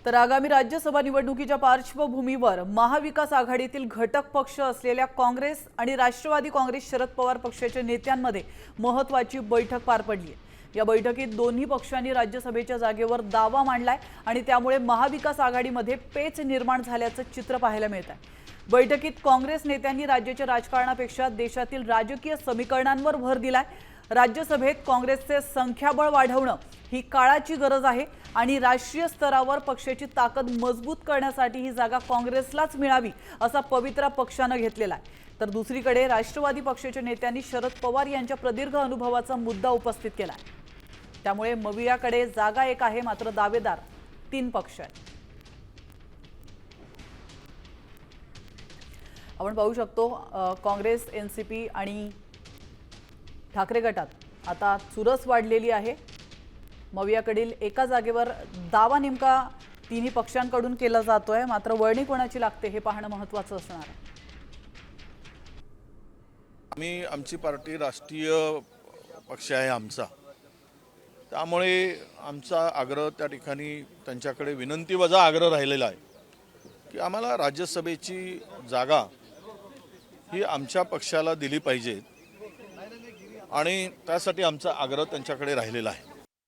तर आगामी राज्यसभा निवडणुकीच्या पार्श्वभूमीवर महाविकास आघाडीतील घटक पक्ष असलेल्या काँग्रेस आणि राष्ट्रवादी काँग्रेस शरद पवार पक्षाच्या नेत्यांमध्ये महत्त्वाची बैठक पार पडली आहे। या बैठकीत दोन्ही पक्षांनी राज्यसभेच्या जागेवर दावा मांडलाय आणि त्यामुळे महाविकास आघाडीमध्ये पेच निर्माण झाल्याचं चित्र पाहायला मिळत आहे। बैठकीत काँग्रेस नेत्यांनी राज्याच्या राजकारणापेक्षा देशातील राजकीय समीकरणांवर भर दिलाय। राज्यसभेत काँग्रेसचे संख्याबळ वाढवणं ही काळाची गरज आहे आणि राष्ट्रीय स्तरावर पक्षाची ताकद मजबूत करण्यासाठी ही जागा काँग्रेसलाच मिळावी असा पवित्रा पक्षाने घेतलेला आहे। तर दुसरीकडे राष्ट्रवादी पक्षाच्या नेत्यांनी शरद पवार यांच्या प्रदीर्घ अनुभवाचा मुद्दा उपस्थित केला आहे। त्यामुळे मवियाकडे जागा एक आहे, मात्र दावेदार 3 पक्ष आहेत। आपण पाहू शकतो काँग्रेस, एनसीपी आणि ठाकरे गटात आता चुरस वाढलेली आहे। मवियाकडील एका जागेवर दावा नेमका तिन्ही पक्षांकडून केला जातोय, मात्र वळणी कोणाची लागते हे पाहणं महत्त्वाचं असणार आहे। आमची पार्टी राष्ट्रीय पक्ष आहे आमचा, त्यामुळे आमचा आग्रह त्या ठिकाणी त्यांच्याकडे विनंती वजा आग्रह राहिलेला आहे की आम्हाला राज्यसभेची जागा ही आमच्या पक्षाला दिली पाहिजे आणि त्यासाठी आमचा आग्रह त्यांच्याकडे राहिलेला आहे।